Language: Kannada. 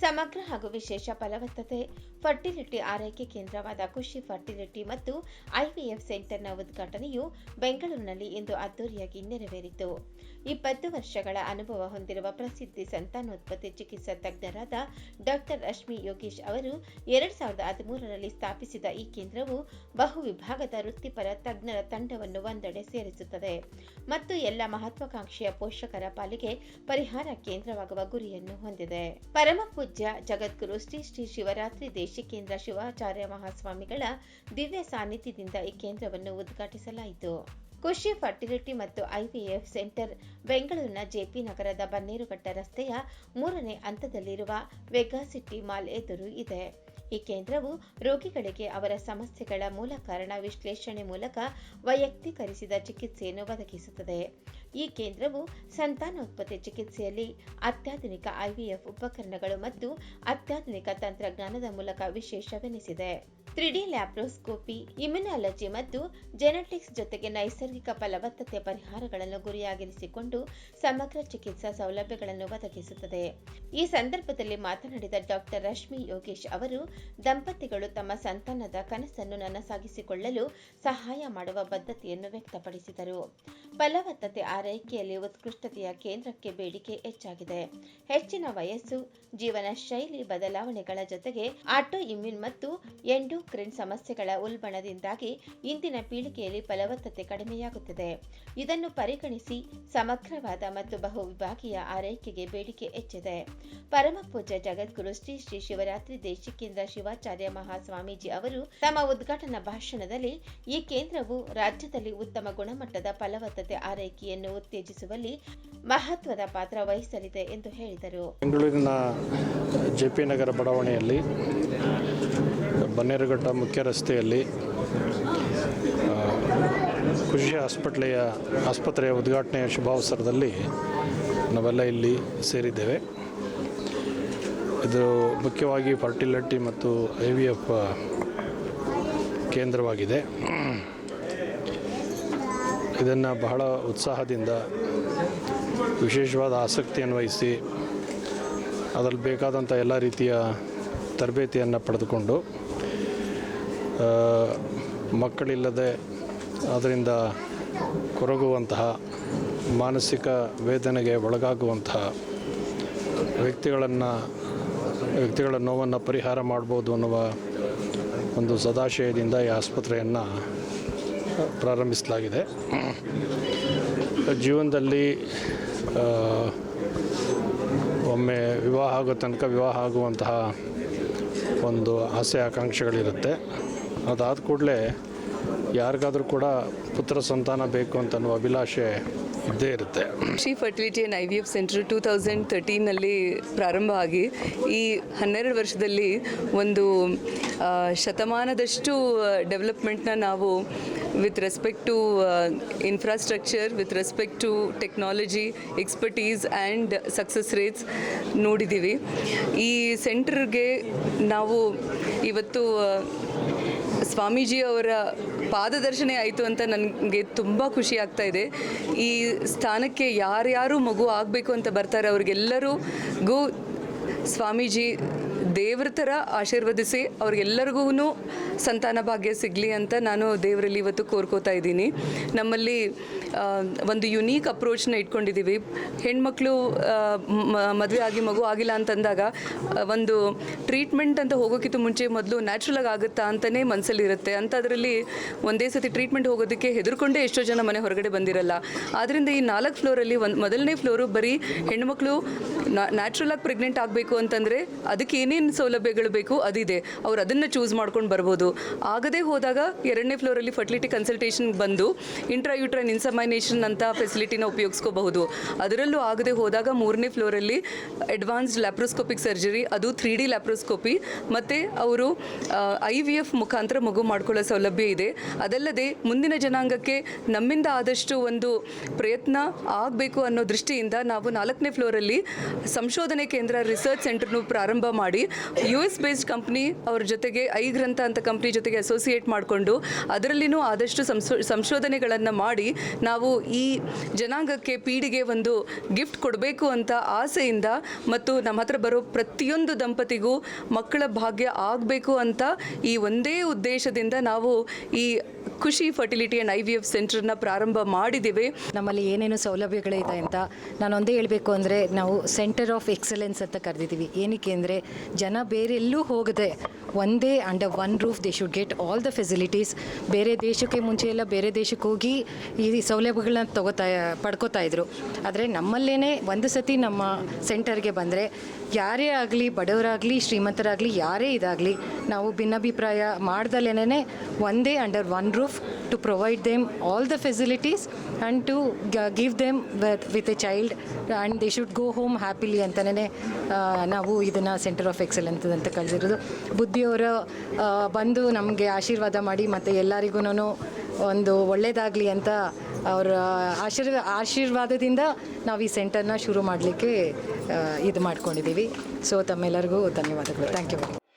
ಸಮಗ್ರ ಹಾಗೂ ವಿಶೇಷ ಫಲವತ್ತತೆ ಫರ್ಟಿಲಿಟಿ ಆರೈಕೆ ಕೇಂದ್ರವಾದ ಖುಷಿ ಫರ್ಟಿಲಿಟಿ ಮತ್ತು ಐವಿಎಫ್ ಸೆಂಟರ್ನ ಉದ್ಘಾಟನೆಯು ಬೆಂಗಳೂರಿನಲ್ಲಿ ಇಂದು ಅದ್ದೂರಿಯಾಗಿ ನೆರವೇರಿತು. 20 ವರ್ಷಗಳ ಅನುಭವ ಹೊಂದಿರುವ ಪ್ರಸಿದ್ಧ ಸಂತಾನೋತ್ಪತ್ತಿ ಚಿಕಿತ್ಸಾ ತಜ್ಞರಾದ ಡಾ. ರಶ್ಮಿ ಯೋಗೇಶ್ ಅವರು 2013ರಲ್ಲಿ ಸ್ಥಾಪಿಸಿದ ಈ ಕೇಂದ್ರವು ಬಹು ವಿಭಾಗದ ವೃತ್ತಿಪರ ತಜ್ಞರ ತಂಡವನ್ನು ಒಂದೆಡೆ ಸೇರಿಸುತ್ತದೆ ಮತ್ತು ಎಲ್ಲ ಮಹತ್ವಾಕಾಂಕ್ಷೆಯ ಪೋಷಕರ ಪಾಲಿಗೆ ಪರಿಹಾರ ಕೇಂದ್ರವಾಗುವ ಗುರಿಯನ್ನು ಹೊಂದಿದೆ. ಪರಮ ಪೂಜ್ಯ ಜಗದ್ಗುರು ಶ್ರೀ ಶ್ರೀ ಶಿವರಾತ್ರಿ ದೇಶಿಕೇಂದ್ರ ಶಿವಾಚಾರ್ಯ ಮಹಾಸ್ವಾಮಿಗಳ ದಿವ್ಯ ಸಾನ್ನಿಧ್ಯದಿಂದ ಈ ಕೇಂದ್ರವನ್ನು ಉದ್ಘಾಟಿಸಲಾಯಿತು. ಖುಷಿ ಫರ್ಟಿಲಿಟಿ ಮತ್ತು ಐವಿಎಫ್ ಸೆಂಟರ್ ಬೆಂಗಳೂರಿನ ಜೆಪಿ ನಗರದ ಬನ್ನೇರುಘಟ್ಟ ರಸ್ತೆಯ 3ನೇ ಹಂತದಲ್ಲಿರುವ ವೆಗಾ ಸಿಟಿ ಮಾಲ್ ಎದುರು ಇದೆ. ಈ ಕೇಂದ್ರವು ರೋಗಿಗಳಿಗೆ ಅವರ ಸಮಸ್ಯೆಗಳ ಮೂಲ ಕಾರಣ ವಿಶ್ಲೇಷಣೆ ಮೂಲಕ ವೈಯಕ್ತೀಕರಿಸಿದ ಚಿಕಿತ್ಸೆಯನ್ನು ಒದಗಿಸುತ್ತದೆ. ಈ ಕೇಂದ್ರವು ಸಂತಾನೋತ್ಪತ್ತಿ ಚಿಕಿತ್ಸೆಯಲ್ಲಿ ಅತ್ಯಾಧುನಿಕ ಐವಿಎಫ್ ಉಪಕರಣಗಳು ಮತ್ತು ಅತ್ಯಾಧುನಿಕ ತಂತ್ರಜ್ಞಾನದ ಮೂಲಕ ವಿಶೇಷವೆನಿಸಿದೆ. 3D ಲ್ಯಾಪ್ರೋಸ್ಕೋಪಿ, ಇಮ್ಯುನಾಲಜಿ ಮತ್ತು ಜೆನೆಟಿಕ್ಸ್ ಜೊತೆಗೆ ನೈಸರ್ಗಿಕ ಫಲವತ್ತತೆ ಪರಿಹಾರಗಳನ್ನು ಗುರಿಯಾಗಿರಿಸಿಕೊಂಡು ಸಮಗ್ರ ಚಿಕಿತ್ಸಾ ಸೌಲಭ್ಯಗಳನ್ನು ಒದಗಿಸುತ್ತದೆ. ಈ ಸಂದರ್ಭದಲ್ಲಿ ಮಾತನಾಡಿದ ಡಾ. ರಶ್ಮಿ ಯೋಗೇಶ್ ಅವರು, ದಂಪತಿಗಳು ತಮ್ಮ ಸಂತಾನದ ಕನಸನ್ನು ನನಸಾಗಿಸಿಕೊಳ್ಳಲು ಸಹಾಯ ಮಾಡುವ ಬದ್ಧತೆಯನ್ನು ವ್ಯಕ್ತಪಡಿಸಿದರು. ಫಲವತ್ತತೆ ಆರೈಕೆಯಲ್ಲಿ ಉತ್ಕೃಷ್ಟತೆಯ ಕೇಂದ್ರಕ್ಕೆ ಬೇಡಿಕೆ ಹೆಚ್ಚಾಗಿದೆ. ಹೆಚ್ಚಿನ ವಯಸ್ಸು, ಜೀವನ ಶೈಲಿ ಬದಲಾವಣೆಗಳ ಜೊತೆಗೆ ಆಟೋ ಇಮ್ಯೂನ್ ಮತ್ತು ಎಂಡೋಕ್ರಿನ್ ಸಮಸ್ಯೆಗಳ ಉಲ್ಬಣದಿಂದಾಗಿ ಇಂದಿನ ಪೀಳಿಗೆಯಲ್ಲಿ ಫಲವತ್ತತೆ ಕಡಿಮೆಯಾಗುತ್ತಿದೆ. ಇದನ್ನು ಪರಿಗಣಿಸಿ ಸಮಗ್ರವಾದ ಮತ್ತು ಬಹುವಿಭಾಗೀಯ ಆರೈಕೆಗೆ ಬೇಡಿಕೆ ಹೆಚ್ಚಿದೆ. ಪರಮ ಪೂಜ್ಯ ಜಗದ್ಗುರು ಶ್ರೀ ಶ್ರೀ ಶಿವರಾತ್ರಿ ದೇಶಿಕೇಂದ್ರ ಶಿವಾಚಾರ್ಯ ಮಹಾಸ್ವಾಮೀಜಿ ಅವರು ತಮ್ಮ ಉದ್ಘಾಟನಾ ಭಾಷಣದಲ್ಲಿ ಈ ಕೇಂದ್ರವು ರಾಜ್ಯದಲ್ಲಿ ಉತ್ತಮ ಗುಣಮಟ್ಟದ ಫಲವತ್ತತೆ ಆರೈಕೆಯನ್ನು ಉತ್ತೇಜಿಸುವಲ್ಲಿ ಮಹತ್ವದ ಪಾತ್ರ ವಹಿಸಲಿದೆ ಎಂದು ಹೇಳಿದರು. ಬೆಂಗಳೂರಿನ ಜೆಪಿ ನಗರ ಬಡಾವಣೆಯಲ್ಲಿ ಬನ್ನೇರುಘಟ್ಟ ಮುಖ್ಯ ರಸ್ತೆಯಲ್ಲಿ ಖುಷಿ ಆಸ್ಪತ್ರೆಯ ಉದ್ಘಾಟನೆಯ ಶುಭಾವಸರದಲ್ಲಿ ನಾವೆಲ್ಲ ಇಲ್ಲಿ ಸೇರಿದ್ದೇವೆ. ಇದು ಮುಖ್ಯವಾಗಿ ಫರ್ಟಿಲಿಟಿ ಮತ್ತು ಐವಿಎಫ್ ಕೇಂದ್ರವಾಗಿದೆ. ಇದನ್ನು ಬಹಳ ಉತ್ಸಾಹದಿಂದ ವಿಶೇಷವಾದ ಆಸಕ್ತಿಯನ್ನು ವಹಿಸಿ ಅದರಲ್ಲಿ ಬೇಕಾದಂಥ ಎಲ್ಲ ರೀತಿಯ ತರಬೇತಿಯನ್ನು ಪಡೆದುಕೊಂಡು ಮಕ್ಕಳಿಲ್ಲದೆ ಅದರಿಂದ ಕೊರಗುವಂತಹ ಮಾನಸಿಕ ವೇದನೆಗೆ ಒಳಗಾಗುವಂತಹ ವ್ಯಕ್ತಿಗಳ ನೋವನ್ನು ಪರಿಹಾರ ಮಾಡ್ಬೋದು ಅನ್ನುವ ಒಂದು ಸದಾಶಯದಿಂದ ಈ ಆಸ್ಪತ್ರೆಯನ್ನು ಪ್ರಾರಂಭಿಸಲಾಗಿದೆ. ಜೀವನದಲ್ಲಿ ಒಮ್ಮೆ ವಿವಾಹ ಆಗೋ ತನಕ ವಿವಾಹ ಆಗುವಂತಹ ಒಂದು ಆಸೆ ಆಕಾಂಕ್ಷೆಗಳಿರುತ್ತೆ. ಅದಾದ ಕೂಡಲೇ ಯಾರಿಗಾದರೂ ಕೂಡ ಪುತ್ರ ಸಂತಾನ ಬೇಕು ಅಂತನ್ನುವ ಅಭಿಲಾಷೆ ಇದ್ದೇ ಇರುತ್ತೆ. Khushi fertility and IVF centre 2013ನಲ್ಲಿ ಪ್ರಾರಂಭ ಆಗಿ ಈ 12 ವರ್ಷದಲ್ಲಿ ಒಂದು ಶತಮಾನದಷ್ಟು ಡೆವಲಪ್ಮೆಂಟ್ನ ನಾವು with respect to infrastructure, with respect to technology, expertise and success rates ನೋಡಿದ್ದೀವಿ. ಈ ಸೆಂಟರ್ಗೆ ನಾವು ಇವತ್ತು ಸ್ವಾಮೀಜಿ ಅವರ ಪಾದದರ್ಶನ ಆಯಿತು ಅಂತ ನನಗೆ ತುಂಬ ಖುಷಿ ಆಗ್ತಾ ಇದೆ. ಈ ಸ್ಥಾನಕ್ಕೆ ಯಾರ್ಯಾರು ಮಗು ಆಗಬೇಕು ಅಂತ ಬರ್ತಾರೆ ಅವ್ರಿಗೆಲ್ಲರಿಗೂ ಸ್ವಾಮೀಜಿ ದೇವ್ರ ಥರ ಆಶೀರ್ವದಿಸಿ ಅವ್ರಿಗೆಲ್ಲರಿಗೂ ಸಂತಾನ ಭಾಗ್ಯ ಸಿಗಲಿ ಅಂತ ನಾನು ದೇವರಲ್ಲಿ ಇವತ್ತು ಕೋರ್ಕೋತಾ ಇದ್ದೀನಿ. ನಮ್ಮಲ್ಲಿ ಒಂದು ಯುನೀಕ್ ಅಪ್ರೋಚ್ನ ಇಟ್ಕೊಂಡಿದ್ದೀವಿ. ಹೆಣ್ಮಕ್ಳು ಮದುವೆ ಆಗಿ ಮಗು ಆಗಿಲ್ಲ ಅಂತಂದಾಗ ಒಂದು ಟ್ರೀಟ್ಮೆಂಟ್ ಅಂತ ಹೋಗೋಕ್ಕಿಂತ ಮುಂಚೆ ಮೊದಲು ನ್ಯಾಚುರಲಾಗಿ ಆಗುತ್ತಾ ಅಂತಲೇ ಮನಸ್ಸಲ್ಲಿರುತ್ತೆ. ಅಂಥದ್ರಲ್ಲಿ ಒಂದೇ ಸತಿ ಟ್ರೀಟ್ಮೆಂಟ್ ಹೋಗೋದಕ್ಕೆ ಹೆದರ್ಕೊಂಡೇ ಎಷ್ಟೋ ಜನ ಮನೆ ಹೊರಗಡೆ ಬಂದಿರಲ್ಲ. ಆದ್ದರಿಂದ ಈ 4 ಫ್ಲೋರಲ್ಲಿ ಮೊದಲನೇ ಫ್ಲೋರು ಬರೀ ಹೆಣ್ಮಕ್ಳು ನ್ಯಾಚುರಲಾಗಿ ಪ್ರೆಗ್ನೆಂಟ್ ಆಗಬೇಕು ಅಂತಂದರೆ ಅದಕ್ಕೆ ಏನೇನು ಸೌಲಭ್ಯಗಳು ಬೇಕು ಅದಿದೆ. ಅವ್ರು ಅದನ್ನು ಚೂಸ್ ಮಾಡ್ಕೊಂಡು ಬರ್ಬೋದು. ಆಗದೇ ಹೋದಾಗ 2ನೇ ಫ್ಲೋರಲ್ಲಿ ಫರ್ಟಿಲಿಟಿ ಕನ್ಸಲ್ಟೇಷನ್ ಬಂದು ಇಂಟ್ರಾಯೂಟ್ರೈನ್ ಇನ್ಸಮೈನೇಷನ್ ಅಂತ ಫೆಸಿಲಿಟಿನ ಉಪಯೋಗಿಸ್ಕೋಬಹುದು. ಅದರಲ್ಲೂ ಆಗದೆ ಹೋದಾಗ 3ನೇ ಫ್ಲೋರಲ್ಲಿ ಅಡ್ವಾನ್ಸ್ಡ್ ಲ್ಯಾಪ್ರೋಸ್ಕೋಪಿಕ್ ಸರ್ಜರಿ, ಅದು 3D ಲ್ಯಾಪ್ರೋಸ್ಕೋಪಿ, ಮತ್ತು ಅವರು IVF ಮುಖಾಂತರ ಮಗು ಮಾಡ್ಕೊಳ್ಳೋ ಸೌಲಭ್ಯ ಇದೆ. ಅದಲ್ಲದೆ ಮುಂದಿನ ಜನಾಂಗಕ್ಕೆ ನಮ್ಮಿಂದ ಆದಷ್ಟು ಒಂದು ಪ್ರಯತ್ನ ಆಗಬೇಕು ಅನ್ನೋ ದೃಷ್ಟಿಯಿಂದ ನಾವು 4ನೇ ಫ್ಲೋರಲ್ಲಿ ಸಂಶೋಧನೆ ಕೇಂದ್ರ ರಿಸರ್ಚ್ ಸೆಂಟರ್ನು ಪ್ರಾರಂಭ ಮಾಡಿ US ಬೇಸ್ಡ್ ಕಂಪ್ನಿ ಅವ್ರ ಜೊತೆಗೆ ಐಗ್ರಂಥ ಅಂತ ಕಂಪ್ನಿ ಜೊತೆಗೆ ಅಸೋಸಿಯೇಟ್ ಮಾಡಿಕೊಂಡು ಅದರಲ್ಲಿನೂ ಆದಷ್ಟು ಸಂಶೋಧನೆಗಳನ್ನು ಮಾಡಿ ನಾವು ಈ ಜನಾಂಗಕ್ಕೆ ಪೀಳಿಗೆ ಒಂದು ಗಿಫ್ಟ್ ಕೊಡಬೇಕು ಅಂತ ಆಸೆಯಿಂದ ಮತ್ತು ನಮ್ಮ ಹತ್ರ ಬರೋ ಪ್ರತಿಯೊಂದು ದಂಪತಿಗೂ ಮಕ್ಕಳ ಭಾಗ್ಯ ಆಗಬೇಕು ಅಂತ ಈ ಒಂದೇ ಉದ್ದೇಶದಿಂದ ನಾವು ಈ ಖುಷಿ ಫರ್ಟಿಲಿಟಿ ಆ್ಯಂಡ್ IVF ಸೆಂಟರ್ನ ಪ್ರಾರಂಭ ಮಾಡಿದ್ದೀವಿ. ನಮ್ಮಲ್ಲಿ ಏನೇನು ಸೌಲಭ್ಯಗಳಿದೆ ಅಂತ ನಾನು ಒಂದೇ ಹೇಳಬೇಕು ಅಂದರೆ ನಾವು ಸೆಂಟರ್ ಆಫ್ ಎಕ್ಸಲೆನ್ಸ್ ಅಂತ ಕರೆದಿದ್ದೀವಿ. ಏನಕ್ಕೆ ಅಂದರೆ ಜನ ಬೇರೆ ಎಲ್ಲೂ ಹೋಗದೆ ಒಂದೇ under one roof they should get all the facilities. ಬೇರೆ ದೇಶಕ್ಕೆ ಮುಂಚೆ ಎಲ್ಲ ಬೇರೆ ದೇಶಕ್ಕೆ ಹೋಗಿ ಈ ಸೌಲಭ್ಯಗಳನ್ನ ಪಡ್ಕೋತಾ ಇದ್ರು. ಆದರೆ ನಮ್ಮಲ್ಲೇ ಒಂದು ಸತಿ ನಮ್ಮ ಸೆಂಟರ್ಗೆ ಬಂದರೆ ಯಾರೇ ಆಗಲಿ, ಬಡವರಾಗಲಿ ಶ್ರೀಮಂತರಾಗಲಿ, ಯಾರೇ ಇದಾಗಲಿ, ನಾವು ಭಿನ್ನಾಭಿಪ್ರಾಯ ಮಾಡ್ದಲೇ ಒಂದೇ under one roof to provide them all the facilities and to give them with a child and they should go home happily ಅಂತಲೇ ನಾವು ಇದನ್ನು ಸೆಂಟರ್ ಆಫ್ ಎಕ್ಸಲೆನ್ಸ್ ಅಂತ ಕಳೆದಿರೋದು. ಬುದ್ಧಿಯವರು ಬಂದು ನಮಗೆ ಆಶೀರ್ವಾದ ಮಾಡಿ ಮತ್ತು ಎಲ್ಲರಿಗೂ ಒಂದು ಒಳ್ಳೆಯದಾಗಲಿ ಅಂತ ಅವರ ಆಶೀರ್ವಾದದಿಂದ ನಾವು ಈ ಸೆಂಟರ್ನ ಶುರು ಮಾಡಲಿಕ್ಕೆ ಇದು ಮಾಡ್ಕೊಂಡಿದ್ದೀವಿ. ಸೊ ತಮ್ಮೆಲ್ಲರಿಗೂ ಧನ್ಯವಾದಗಳು. Thank you.